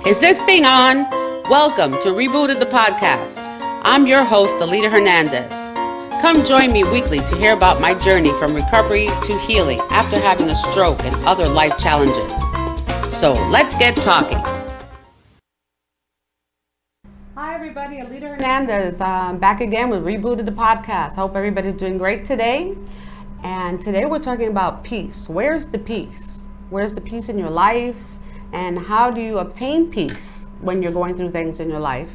Is this thing on? Welcome to Rebooted the podcast. I'm your host, Alita Hernandez. Come join me weekly to hear about my journey from recovery to healing after having a stroke and other life challenges. So let's get talking. Hi everybody, Alita Hernandez. Back again with Rebooted the podcast. Hope everybody's doing great today. And today we're talking about peace. Where's the peace? Where's the peace in your life? And how do you obtain peace when you're going through things in your life?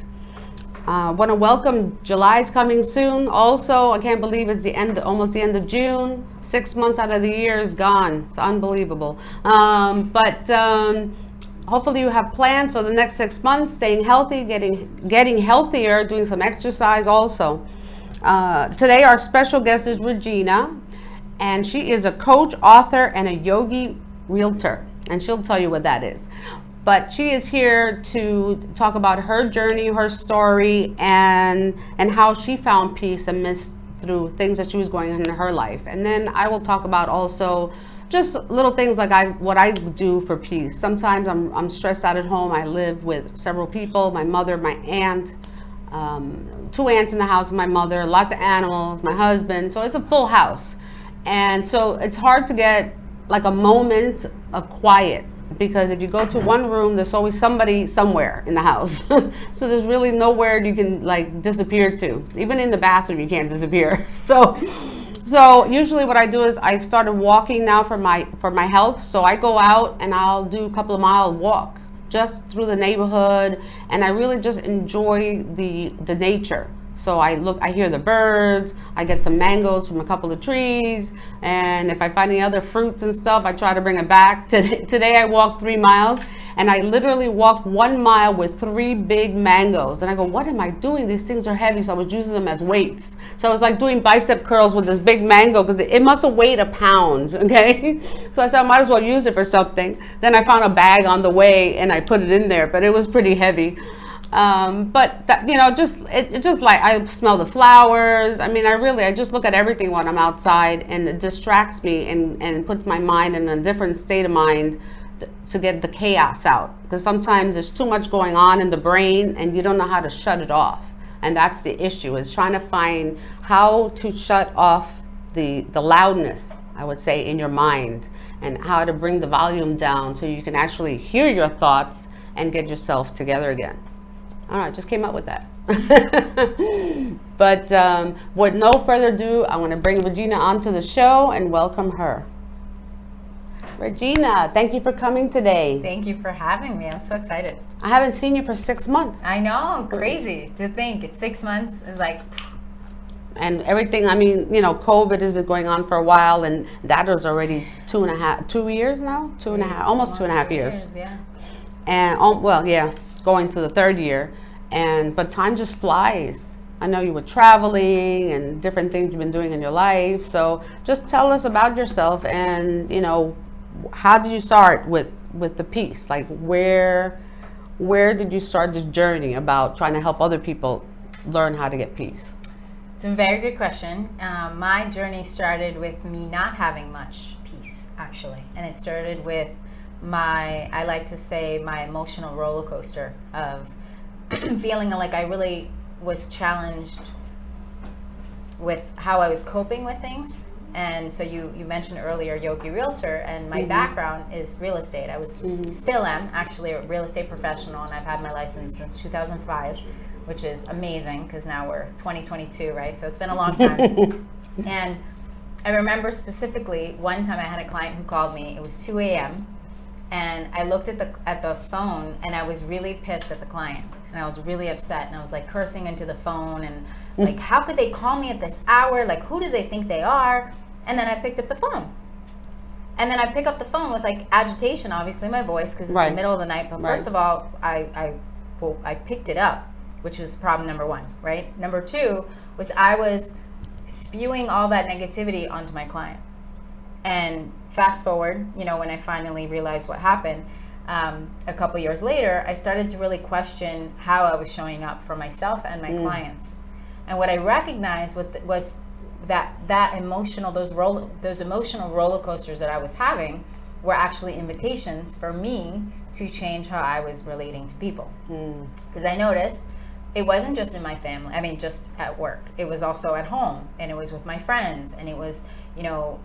Want to welcome July's coming soon. Also, I can't believe it's almost the end of June. 6 months out of the year is gone. It's unbelievable. But hopefully you have plans for the next 6 months, staying healthy, getting healthier, doing some exercise also. Today our special guest is Regina, and she is a coach, author, and a yogi realtor. And she'll tell you what that is. But she is here to talk about her journey, her story, and how she found peace amidst through things that she was going on in her life. And then I will talk about also just little things like what I do for peace. Sometimes I'm stressed out at home. I live with several people, my mother, my aunt, 2 aunts in the house, my mother, lots of animals, my husband. So it's a full house. And so it's hard to get like a moment of quiet, because if you go to one room, there's always somebody somewhere in the house. So there's really nowhere you can like disappear to. Even in the bathroom, you can't disappear. So usually what I do is I started walking now for my health. So I go out and I'll do a couple of mile walk just through the neighborhood, and I really just enjoy the nature. So I hear the birds, I get some mangoes from a couple of trees, and if I find any other fruits and stuff, I try to bring it back. Today I walked 3 miles, and I literally walked 1 mile with 3 big mangoes. And I go, what am I doing? These things are heavy, so I was using them as weights. So I was like doing bicep curls with this big mango, because it must have weighed a pound, okay? So I said, I might as well use it for something. Then I found a bag on the way, and I put it in there, but it was pretty heavy. But that, it just like I smell the flowers. I mean, I just look at everything when I'm outside, and it distracts me and puts my mind in a different state of mind to get the chaos out. Because sometimes there's too much going on in the brain and you don't know how to shut it off. And that's the issue, is trying to find how to shut off the loudness, I would say, in your mind, and how to bring the volume down so you can actually hear your thoughts and get yourself together again. All right, just came up with that. But with no further ado, I want to bring Regina onto the show and welcome her. Regina, thank you for coming today. Thank you for having me. I'm so excited. I haven't seen you for 6 months. I know, crazy to think. It's 6 months. It's like... And everything, I mean, COVID has been going on for a while, and that was already 2 years now? 2.5, almost 2.5 years. Yeah. And, going to the 3rd year, but time just flies. I know you were traveling and different things you've been doing in your life. So just tell us about yourself, and how did you start with the peace? Like where did you start this journey about trying to help other people learn how to get peace? It's a very good question. My journey started with me not having much peace, actually, and it started with I like to say my emotional roller coaster of feeling like I really was challenged with how I was coping with things. And so you mentioned earlier yogi realtor, and my background is real estate. I was still am actually a real estate professional, and I've had my license since 2005, which is amazing because now we're 2022, right? So it's been a long time. And I remember specifically one time I had a client who called me. It was 2 a.m. and I looked at the phone, and I was really pissed at the client, and I was really upset, and I was like cursing into the phone, and like, how could they call me at this hour? Like, who do they think they are? And then I picked up the phone, and then I pick up the phone with like agitation, obviously my voice, because it's the middle of the night. But first of all, I picked it up, which was problem number 1, right? Number 2 was I was spewing all that negativity onto my client. And fast forward, when I finally realized what happened, a couple years later, I started to really question how I was showing up for myself and my clients. And what I recognized was that emotional, those emotional roller coasters that I was having were actually invitations for me to change how I was relating to people. Because I noticed it wasn't just in my family, I mean, just at work. It was also at home, and it was with my friends, and it was, you know,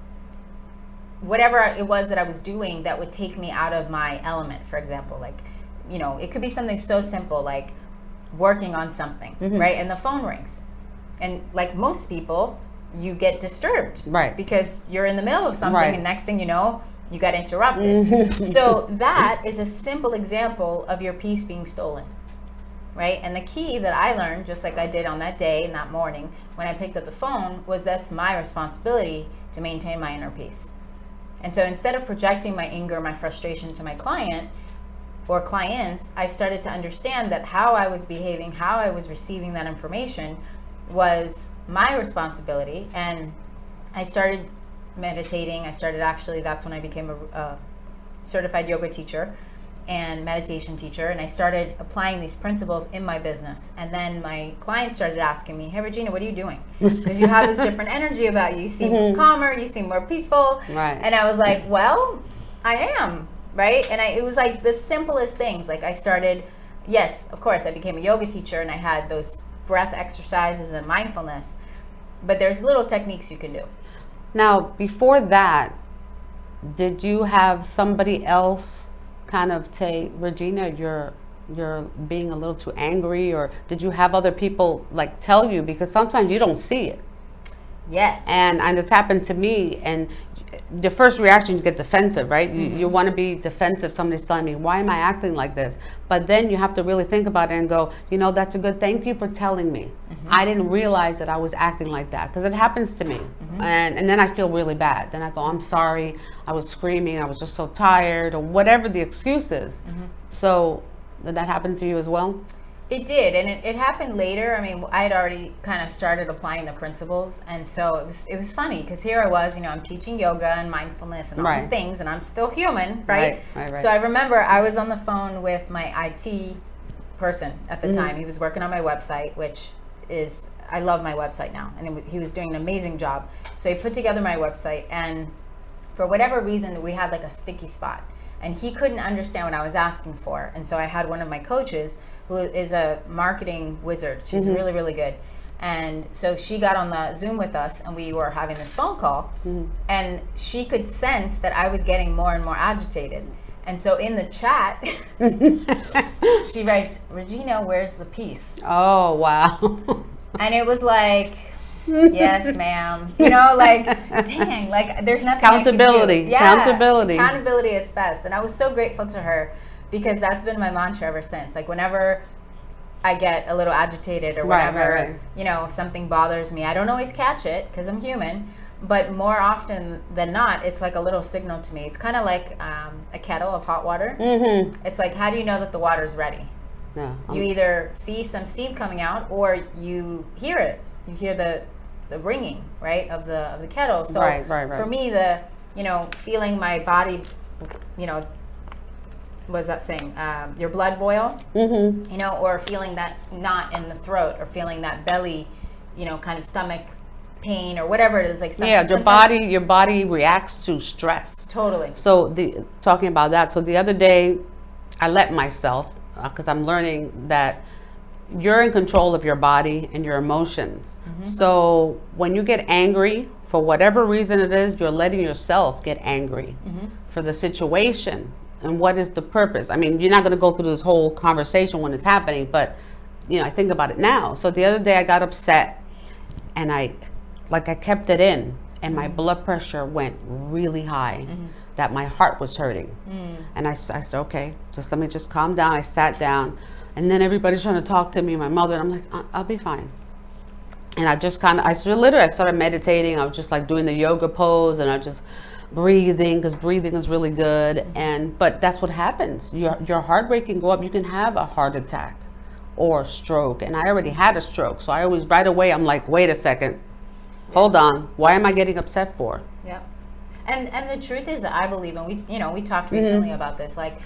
whatever it was that I was doing that would take me out of my element. For example, like, you know, it could be something so simple like working on something, right? And the phone rings. And like most people, you get disturbed, right? Because you're in the middle of something, right. And next thing you know, you got interrupted. So that is a simple example of your peace being stolen, right? And the key that I learned, just like I did on that day and that morning when I picked up the phone, was that's my responsibility to maintain my inner peace. And so instead of projecting my anger, my frustration to my client or clients, I started to understand that how I was behaving, how I was receiving that information was my responsibility. And I started meditating. That's when I became a certified yoga teacher and meditation teacher. And I started applying these principles in my business. And then my clients started asking me, hey, Regina, what are you doing? Because you have this different energy about you. You seem calmer, you seem more peaceful. Right. And I was like, well, I am, right? And it was like the simplest things. Like I started, yes, of course, I became a yoga teacher and I had those breath exercises and mindfulness, but there's little techniques you can do. Now, before that, did you have somebody else kind of say, Regina, you're being a little too angry, or did you have other people like tell you, because sometimes you don't see it? Yes. And it's happened to me, and the first reaction, you get defensive, right? You want to be defensive. Somebody's telling me, why am I acting like this? But then you have to really think about it and go, you know, that's a good, thank you for telling me. I didn't realize that I was acting like that, because it happens to me. And then I feel really bad. Then I go, I'm sorry, I was screaming, I was just so tired, or whatever the excuse is. So did that happen to you as well? It did, and it happened later. I mean, I had already kind of started applying the principles, and so it was funny, because here I was, you know, I'm teaching yoga and mindfulness and all the things, and I'm still human, right? Right. So I remember I was on the phone with my IT person at the time. He was working on my website, which is, I love my website now, and he was doing an amazing job. So he put together my website, and for whatever reason, we had like a sticky spot, and he couldn't understand what I was asking for. And so I had one of my coaches who is a marketing wizard. She's really, really good. And so she got on the Zoom with us, and we were having this phone call, and she could sense that I was getting more and more agitated. And so in the chat, she writes, Regina, where's the peace? Oh, wow. And it was like, yes, ma'am. You know, like, dang, like there's nothing Accountability. I can do. Yeah, accountability at its best. And I was so grateful to her, because that's been my mantra ever since. Like whenever I get a little agitated, or whenever, you know, something bothers me, I don't always catch it because I'm human, but more often than not, it's like a little signal to me. It's kind of like a kettle of hot water. It's like, how do you know that the water's ready? You either see some steam coming out, or you hear it. You hear the ringing, right, of the kettle. So for me, you know, feeling my body, you know, what is that saying? Your blood boil, you know, or feeling that knot in the throat, or feeling that belly, you know, kind of stomach pain, or whatever it is. Like your body reacts to stress. Totally. So talking about that. So the other day, I let myself, because I'm learning that you're in control of your body and your emotions. So when you get angry, for whatever reason it is, you're letting yourself get angry for the situation. And what is the purpose? I mean, you're not going to go through this whole conversation when it's happening, but, you know, I think about it now. So the other day I got upset, and I kept it in, and my blood pressure went really high, that my heart was hurting. And I said, okay, let me calm down. I sat down, and then everybody's trying to talk to me, my mother, and I'm like, I'll be fine. And I started meditating. I was just like doing the yoga pose, and I just breathing, because breathing is really good. But that's what happens. Your heart rate can go up. You can have a heart attack or stroke. And I already had a stroke, so I always right away I'm like, wait a second, hold on, why am I getting upset for? Yeah. And the truth is, I believe, and we talked recently about this, like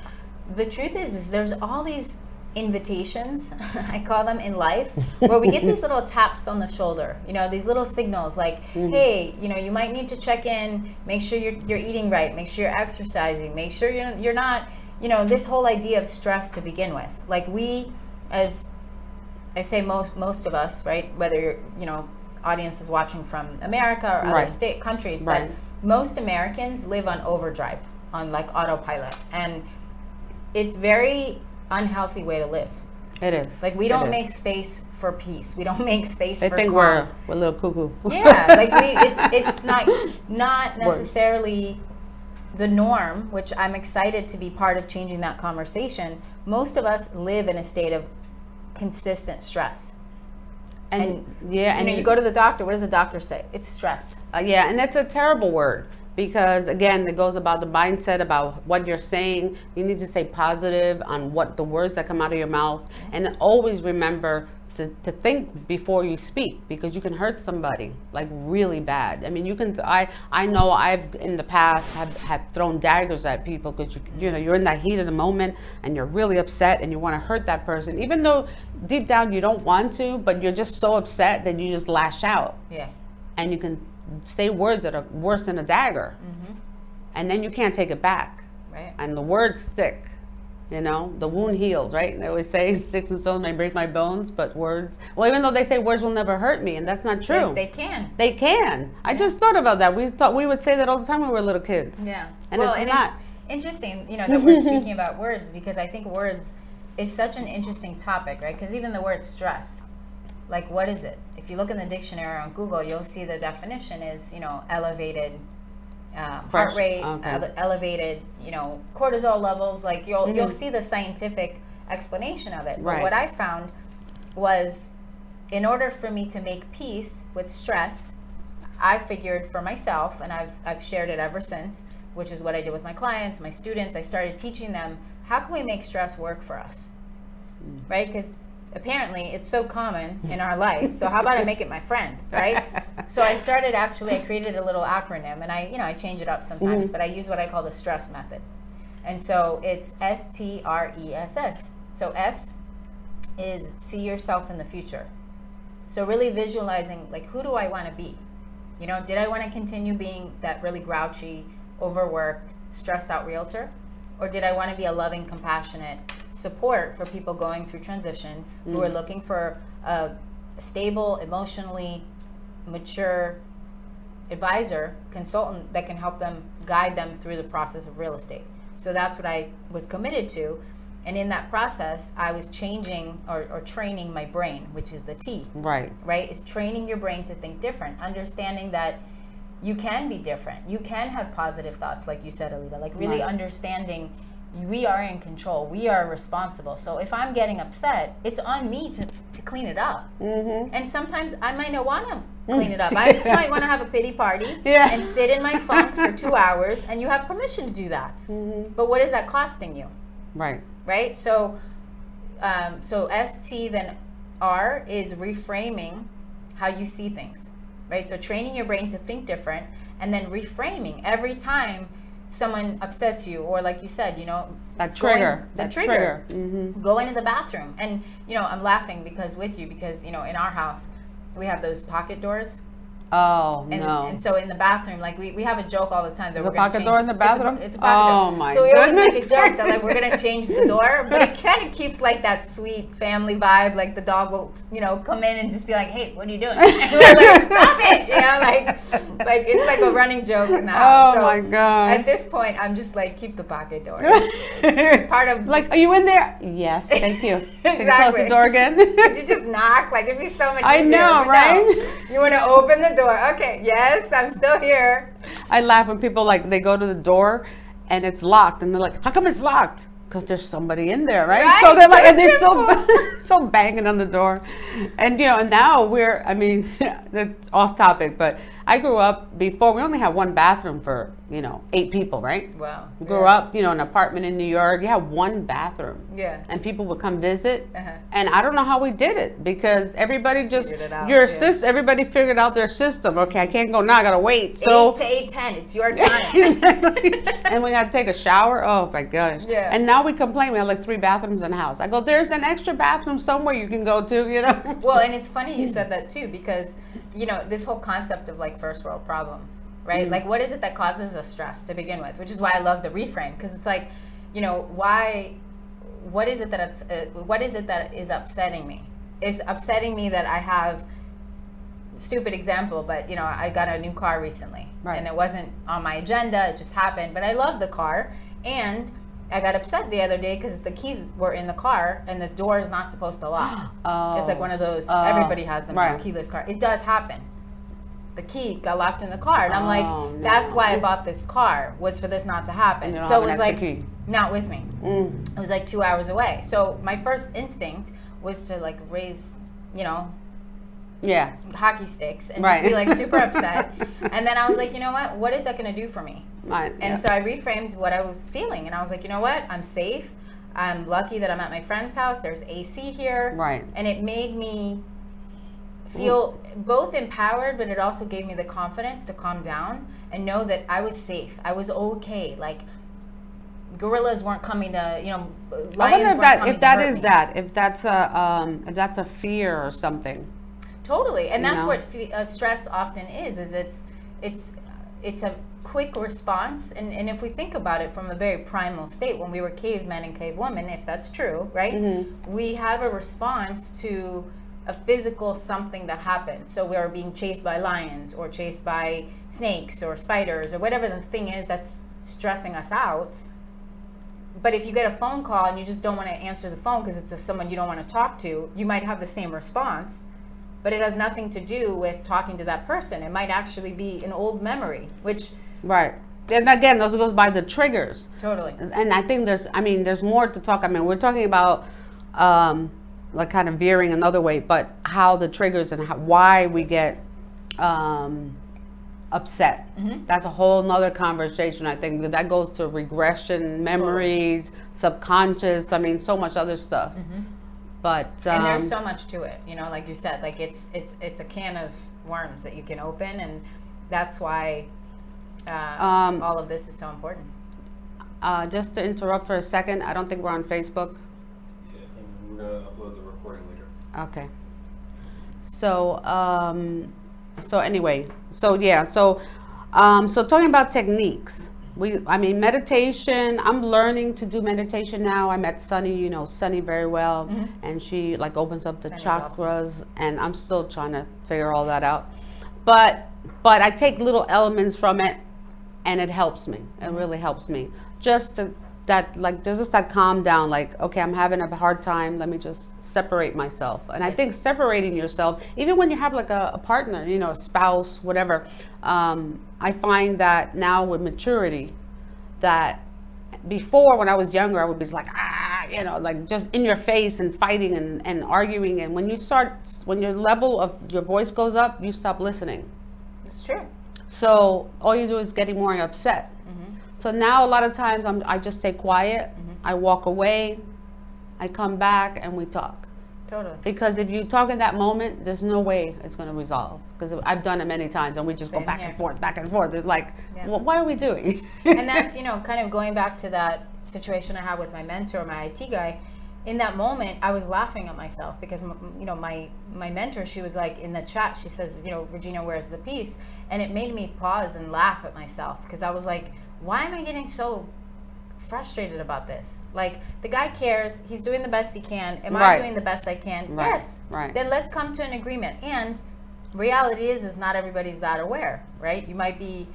the truth is there's all these invitations, I call them, in life, where we get these little taps on the shoulder, you know, these little signals like, hey, you know, you might need to check in, make sure you're eating right, make sure you're exercising, make sure you're not, you know, this whole idea of stress to begin with. Like, we, as I say, most of us, right, whether you're, you know, audience is watching from America or other countries, but most Americans live on overdrive, on like autopilot, and it's very unhealthy way to live. It is. Like, we don't make space for peace. We don't make space for calm. They think we're a little cuckoo. Yeah, like it's not necessarily the norm, which I'm excited to be part of changing that conversation. Most of us live in a state of consistent stress. And you know, you go to the doctor, what does the doctor say? It's stress. Yeah, and that's a terrible word. Because again, it goes about the mindset, about what you're saying. You need to say positive on what the words that come out of your mouth, and always remember to think before you speak, because you can hurt somebody like really bad. I mean, you can. I know I've in the past have thrown daggers at people because you know you're in that heat of the moment and you're really upset and you want to hurt that person, even though deep down you don't want to, but you're just so upset that you just lash out. Yeah, and you can say words that are worse than a dagger, and then you can't take it back. Right. And the words stick. You know, the wound heals, right? They always say sticks and stones may break my bones, but words, well, even though they say words will never hurt me, and that's not true. They can. They can. I just thought about that. We thought we would say that all the time when we were little kids. Yeah. And it's not. It's interesting, you know, that we're speaking about words, because I think words is such an interesting topic, right? Because even the word stress, like, what is it? If you look in the dictionary on Google, you'll see the definition is, you know, elevated heart rate, elevated, you know, cortisol levels. Like, you'll see the scientific explanation of it. But what I found was, in order for me to make peace with stress, I figured for myself, and I've shared it ever since, which is what I did with my clients, my students. I started teaching them, how can we make stress work for us, right? Because apparently it's so common in our life, so how about I make it my friend, right? So I created a little acronym, and I change it up sometimes, but I use what I call the STRESS method. And so it's STRESS. So S is see yourself in the future. So really visualizing, like, who do I want to be? You know, did I want to continue being that really grouchy, overworked, stressed out realtor? Or did I want to be a loving, compassionate support for people going through transition who are looking for a stable, emotionally mature advisor, consultant that can help them, guide them through the process of real estate? So that's what I was committed to. And in that process, I was changing or training my brain, which is the T. Right? Is training your brain to think different, understanding that you can be different. You can have positive thoughts, like you said, Alita. Like, really understanding we are in control. We are responsible. So if I'm getting upset, it's on me to clean it up. And sometimes I might not want to clean it up. I just might want to have a pity party and sit in my funk for 2 hours, and you have permission to do that. But what is that costing you? Right? So ST, then R is reframing how you see things. Right? So training your brain to think different, and then reframing every time someone upsets you, or like you said, you know, that trigger. Go into the bathroom. And, you know, I'm laughing because you know, in our house we have those pocket doors. Oh, no. And so in the bathroom, like, we have a joke all the time that we're going to change. There's a pocket door in the bathroom? It's a pocket door. Oh, my So we goodness. always make a joke that, like, we're going to change the door, but it kind of keeps, like, that sweet family vibe. Like, the dog will, you know, come in and just be like, hey, what are you doing? And we're like, stop it! You know, like it's like a running joke in the house. Oh, my God. At this point, I'm just like, keep the pocket door. It's part of... Like, are you in there? Yes, thank you. Exactly. Can you close the door again? Could you just knock? Like, it'd be so much easier. I know, right? No. You want to open the door. Okay, yes, I'm still here. I laugh when people, like, they go to the door and it's locked, and they're like, how come it's locked? Because there's somebody in there, right? So they're like, and they're so banging on the door. And, you know, and now that's off topic, but I grew up before, we only had one bathroom for, you know, 8 people, right? Wow. We grew up, you know, in an apartment in New York. You had one bathroom. Yeah. And people would come visit. And I don't know how we did it, because everybody just, everybody figured out their system. Okay, I can't go now, I gotta wait. So 8 to 8:10, it's your time. Exactly. And we had to take a shower. Oh my gosh. Yeah. And now now we complain. We have like 3 bathrooms in the house. I go, there's an extra bathroom somewhere you can go to, you know. Well, and it's funny you said that too, because, you know, this whole concept of like first world problems, right? Like, what is it that causes us stress to begin with? Which is why I love the reframe, because it's like, you know, what is it that is upsetting me? Is upsetting me that I have, stupid example, but you know, I got a new car recently, right. and it wasn't on my agenda, it just happened, but I love the car, and I got upset the other day because the keys were in the car and the door is not supposed to lock. It's like one of those, everybody has them in a keyless car. It does happen. The key got locked in the car, and I'm like, that's why I bought this car, was for this not to happen. So it was like, key. Not with me. It was like 2 hours away. So my first instinct was to like raise, you know, hockey sticks and just be like super upset. And then I was like, you know what is that going to do for me? So I reframed what I was feeling, and I was like, you know what, I'm safe, I'm lucky that I'm at my friend's house, there's AC here, and it made me feel both empowered, but it also gave me the confidence to calm down and know that I was safe, I was okay. Like, gorillas weren't coming to, you know, lions weren't coming to hurt me. If that's a fear or something. Totally, and that's what stress often is it's a quick response, and if we think about it from a very primal state, when we were cavemen and cavewomen, if that's true, right, we have a response to a physical something that happened. So we are being chased by lions or chased by snakes or spiders or whatever the thing is that's stressing us out. But if you get a phone call and you just don't want to answer the phone because it's someone you don't want to talk to, you might have the same response. But it has nothing to do with talking to that person. It might actually be an old memory, which... Right. And again, those goes by the triggers. Totally. And I think there's more to talk. I mean, we're talking about like kind of veering another way, but how the triggers and why we get upset. That's a whole nother conversation, I think. That goes to regression, memories, subconscious, I mean, so much other stuff. But and there's so much to it, you know, like you said, like it's a can of worms that you can open, and that's why all of this is so important. Just to interrupt for a second, I don't think we're on Facebook. Yeah, and we're gonna upload the recording later. Okay. So anyway, so talking about techniques. Meditation, I'm learning to do meditation now. I met Sunny, you know Sunny very well, and she like opens up the Sunny's chakras, awesome. And I'm still trying to figure all that out. But I take little elements from it, and it helps me. It really helps me. Just to there's just that calm down, like, okay, I'm having a hard time, let me just separate myself. And I think separating yourself, even when you have like a partner, you know, a spouse, whatever, I find that now with maturity, that before when I was younger, I would be like, you know, like just in your face and fighting and arguing. And when your level of your voice goes up, you stop listening. It's true. So all you do is getting more upset. So now a lot of times I just stay quiet. I walk away. I come back and we talk. Totally. Because if you talk in that moment, there's no way it's going to resolve. Because I've done it many times, and we just go back and forth, back and forth. It's like, well, what are we doing? And that's, you know, kind of going back to that situation I had with my mentor, my IT guy. In that moment, I was laughing at myself because, you know, my mentor, she was like in the chat, she says, you know, Regina, where's the peace? And it made me pause and laugh at myself, because I was like, why am I getting so frustrated about this? Like, the guy cares, he's doing the best he can. Am I doing the best I can? Yes. Then let's come to an agreement. And reality is not everybody's that aware, right? You might be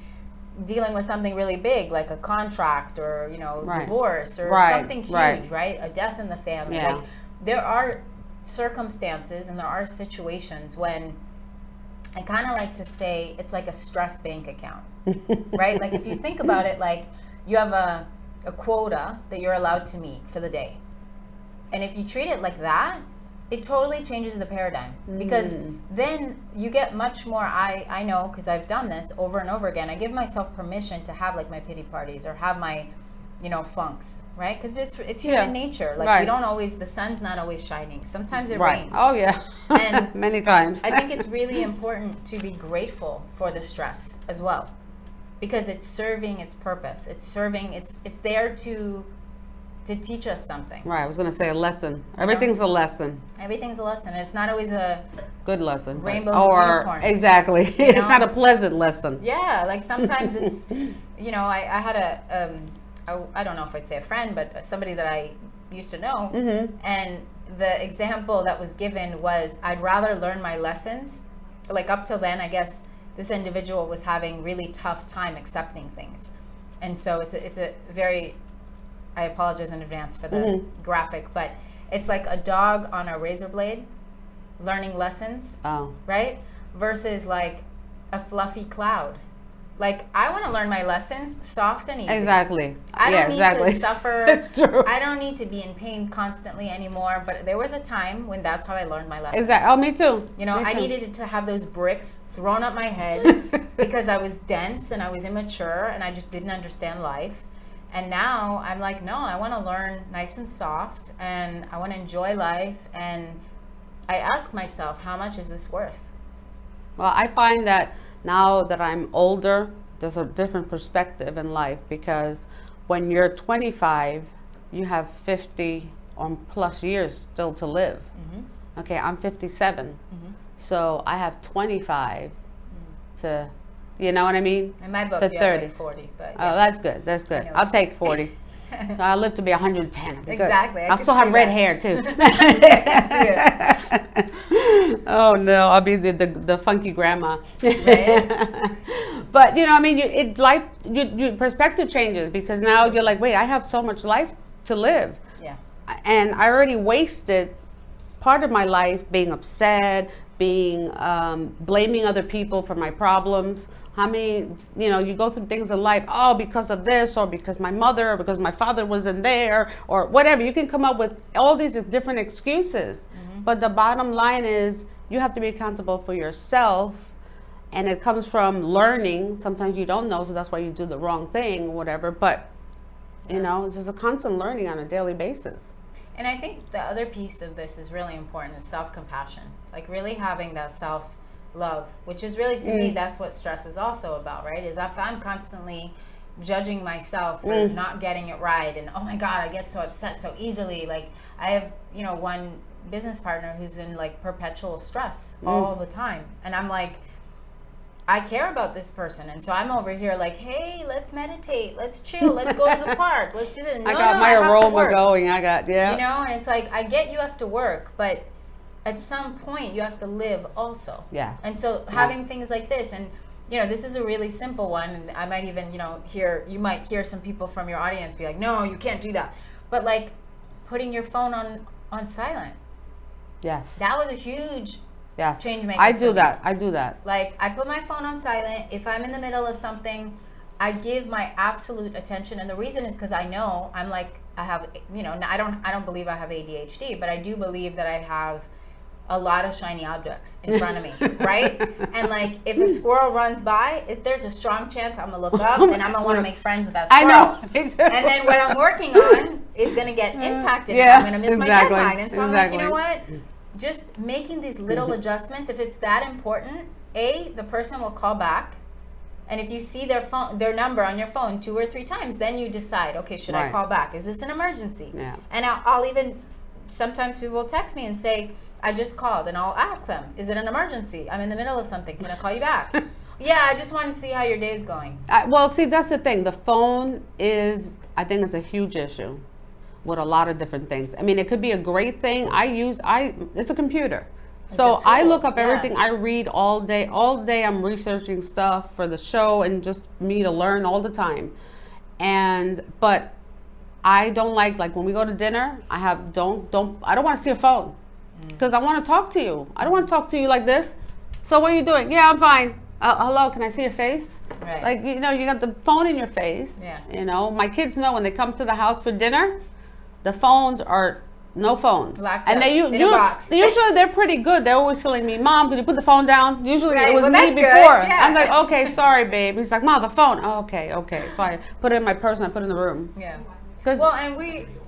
dealing with something really big, like a contract or, you know, divorce or something huge, right? A death in the family. Like, there are circumstances and there are situations when I kind of like to say it's like a stress bank account, right? Like, if you think about it, like you have a quota that you're allowed to meet for the day. And if you treat it like that, it totally changes the paradigm, because then you get much more. I know, because I've done this over and over again. I give myself permission to have like my pity parties or have my, you know, funks, right? Because it's human nature. Like, we don't always, the sun's not always shining. Sometimes it rains. Oh yeah. And many times. I think it's really important to be grateful for the stress as well, because it's serving its purpose. It's serving, it's there to to teach us something. Right, I was going to say a lesson. Everything's a lesson. Everything's a lesson. It's not always a good lesson. Rainbows and unicorns. Exactly. You know? It's not a pleasant lesson. Yeah, like sometimes it's, you know, I had I don't know if I'd say a friend, but somebody that I used to know. And the example that was given was, I'd rather learn my lessons. Like up till then, I guess this individual was having really tough time accepting things. And so it's a very, I apologize in advance for the graphic, but it's like a dog on a razor blade learning lessons, right? Versus like a fluffy cloud. Like, I want to learn my lessons soft and easy. Exactly. I don't need to suffer. It's true. I don't need to be in pain constantly anymore. But there was a time when that's how I learned my lessons. Exactly. Oh, me too. You know, Me I too. needed to have those bricks thrown up my head because I was dense and I was immature and I just didn't understand life. And now I'm like, no, I want to learn nice and soft and I want to enjoy life. And I ask myself, how much is this worth? Well, I find that now that I'm older, there's a different perspective in life, because when you're 25, you have 50 or plus years still to live. Okay, I'm 57. So I have 25 to, you know what I mean? In my book, To you 30. have like 40. But yeah. Oh, that's good. That's good. I'll take 40. So I'll live to be 110. I'll be good. Exactly. I I'll can still see have red that. hair too. I can Oh no, I'll be the funky grandma. Right. But you know, I mean, your perspective changes, because now you're like, wait, I have so much life to live, Yeah. and I already wasted part of my life being upset, being blaming other people for my problems. How many, you know, you go through things in life, oh, because of this, or because my mother, or because my father wasn't there, or whatever. You can come up with all these different excuses. But the bottom line is, you have to be accountable for yourself. And it comes from learning. Sometimes you don't know, so that's why you do the wrong thing, whatever. But, you know, it's just a constant learning on a daily basis. And I think the other piece of this is really important, is self-compassion. Like really having that self-love, which is really, to me, that's what stress is also about, right? Is if I'm constantly judging myself for not getting it right, and oh my God, I get so upset so easily. Like I have, you know, one business partner who's in like perpetual stress all the time. And I'm like, I care about this person, and so I'm over here like, hey, let's meditate, let's chill, let's go to the park, let's do this. No, I got my have to aroma work. going. You know, and it's like, I get you have to work, but at some point you have to live also. Yeah. And so having things like this, and you know, this is a really simple one, and I might even, you know, you might hear some people from your audience be like, no, you can't do that. But like putting your phone on silent. Yes. That was a huge change maker. I do that. Like, I put my phone on silent. If I'm in the middle of something, I give my absolute attention. And the reason is because I know I'm like, I have, you know, I don't believe I have ADHD, but I do believe that I have a lot of shiny objects in front of me, right? And like, if a squirrel runs by, if there's a strong chance I'm gonna look up and I'm gonna want to make friends with that squirrel. I know. Me too. And then what I'm working on is gonna get impacted. And I'm gonna miss my deadline. And so I'm like, you know what? Just making these little adjustments. If it's that important, the person will call back. And if you see their number on your phone 2 or 3 times, then you decide, okay, should I call back? Is this an emergency? Yeah. And I'll even, sometimes people will text me and say, I just called, and I'll ask them, is it an emergency? I'm in the middle of something. Can I call you back? Yeah, I just want to see how your day is going. Well, see, that's the thing. The phone is, I think it's a huge issue with a lot of different things. I mean, it could be a great thing. It's a computer. So I look up everything. I read all day. All day I'm researching stuff for the show and just me to learn all the time. But I don't like when we go to dinner, I don't want to see a phone, because I want to talk to you. I don't want to talk to you like this. So what are you doing? Yeah, I'm fine. Hello, can I see your face? Right. Like, you know, you got the phone in your face. Yeah. You know, my kids know when they come to the house for dinner, the phones are no phones. Locked And up they in a box. usually they're pretty good. They're always telling me, Mom, could you put the phone down? Usually Right, it was well, me that's before. good, yeah. I'm like, okay, sorry, babe. He's like, Mom, the phone. Oh, okay. So I put it in my purse and I put it in the room. Yeah. 'Cause- Well, and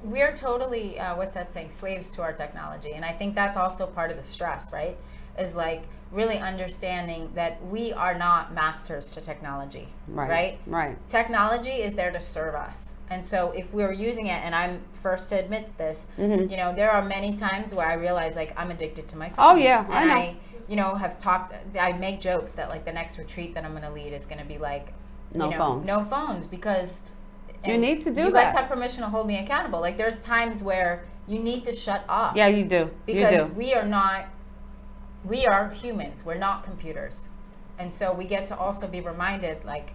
we're totally, what's that saying, slaves to our technology. And I think that's also part of the stress, right? Is like, really understanding that we are not masters to technology, Right. Technology is there to serve us. And so if we're using it, and I'm first to admit this, Mm-hmm. there are many times where I realize like I'm addicted to my phone. Oh, yeah, I and know. I make jokes that like the next retreat that I'm going to lead is going to be like, No phones. No phones, because You need to do you that. guys have permission to hold me accountable. Like there's times where you need to shut off. Yeah, you do. Because you do. we are humans. We're not computers. And so we get to also be reminded, like,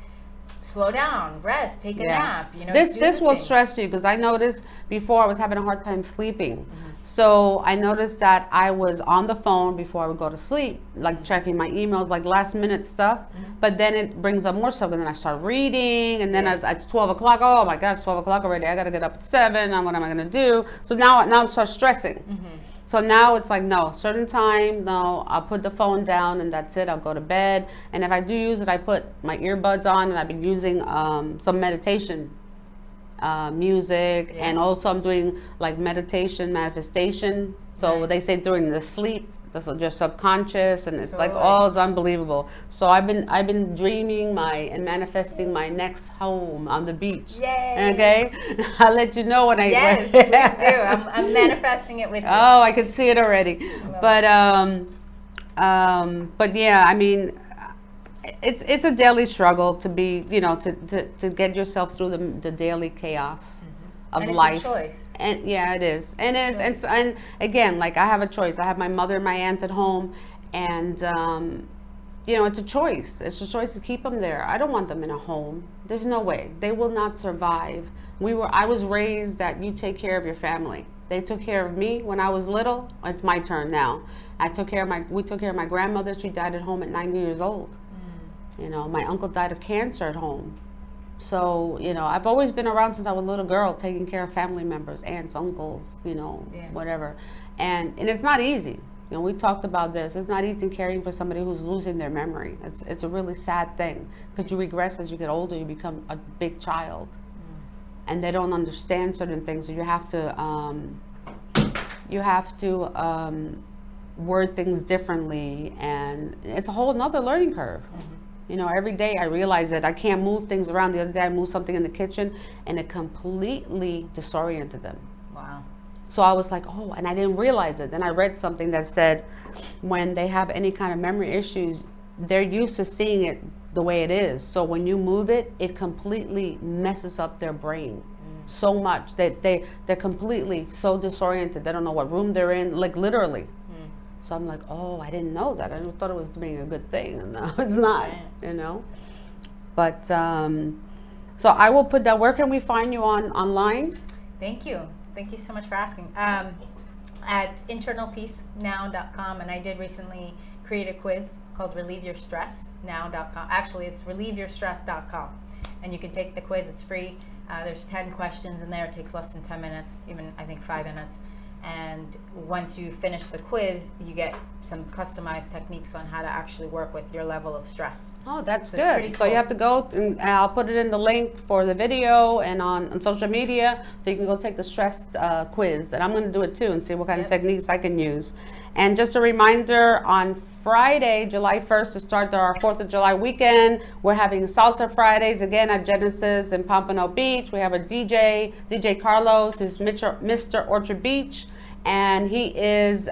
slow down, rest, take a nap. This will things. stress you, because I noticed before I was having a hard time sleeping. So I noticed that I was on the phone before I would go to sleep, like checking my emails, like last minute stuff. But then it brings up more stuff, and then I start reading, and then it's 12 o'clock. Oh my gosh, 12 o'clock already. I got to get up at 7. And what am I going to do? So now I start stressing. So now it's like, no, certain time, no, I'll put the phone down and that's it. I'll go to bed. And if I do use it, I put my earbuds on, and I've been using some meditation music. And also I'm doing like meditation, manifestation. So they say during the sleep, that's your subconscious, and it's like, oh, it's unbelievable. So I've been dreaming and manifesting my next home on the beach. Yay. Okay, I'll let you know when I. Yes, please do. I'm manifesting it with you. Oh, I can see it already. But yeah, I mean, it's a daily struggle to be, to get yourself through the daily chaos of and life. It's a choice. And yeah, it is. And again, like I have a choice. I have my mother and my aunt at home, and it's a choice. It's a choice to keep them there. I don't want them in a home. There's no way. They will not survive. I was raised that you take care of your family. They took care of me when I was little. It's my turn now. We took care of my grandmother. She died at home at 90 years old. My uncle died of cancer at home. So, I've always been around since I was a little girl, taking care of family members, aunts, uncles, whatever. And it's not easy. We talked about this. It's not easy caring for somebody who's losing their memory. It's a really sad thing, because you regress as you get older. You become a big child, and they don't understand certain things. So you have to word things differently, and it's a whole nother learning curve. Every day I realize that I can't move things around. The other day I moved something in the kitchen, and it completely disoriented them. Wow. So I was like, oh, and I didn't realize it. Then I read something that said when they have any kind of memory issues, they're used to seeing it the way it is. So when you move it, it completely messes up their brain so much that they're completely so disoriented. They don't know what room they're in, like literally. So I'm like, oh, I didn't know that. I thought it was doing a good thing, and no, it's not, But, so I will put that. Where can we find you online? Thank you. Thank you so much for asking. At internalpeacenow.com, and I did recently create a quiz called relieveyourstressnow.com. Actually, it's relieveyourstress.com, and you can take the quiz. It's free. There's 10 questions in there. It takes less than 10 minutes, even I think 5 minutes. And once you finish the quiz, you get some customized techniques on how to actually work with your level of stress. Oh, that's So good. it's pretty So you cool. have to go, and I'll put it in the link for the video and on social media, so you can go take the stress quiz. And I'm going to do it too and see what kind of techniques I can use. And just a reminder, on Friday, July 1st, to start our 4th of July weekend, we're having Salsa Fridays again at Genesis in Pompano Beach. We have a DJ Carlos, who's Mr. Orchard Beach. And he is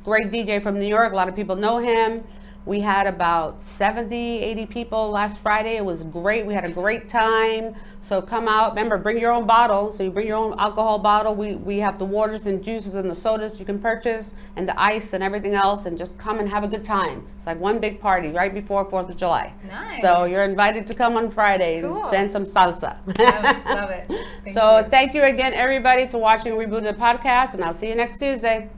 great DJ from New York. A lot of people know him. We had about 70, 80 people last Friday. It was great. We had a great time. So come out. Remember, bring your own bottle. So you bring your own alcohol bottle. We have the waters and juices and the sodas you can purchase, and the ice and everything else, and just come and have a good time. It's like one big party right before 4th of July. Nice. So you're invited to come on Friday Cool. and dance some salsa. Love it. Thank you again, everybody, to watching Rebooted podcast, and I'll see you next Tuesday.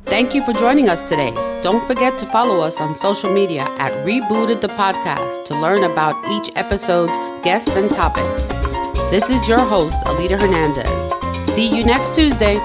Thank you for joining us today. Don't forget to follow us on social media at Rebooted the Podcast to learn about each episode's guests and topics. This is your host, Alita Hernandez. See you next Tuesday.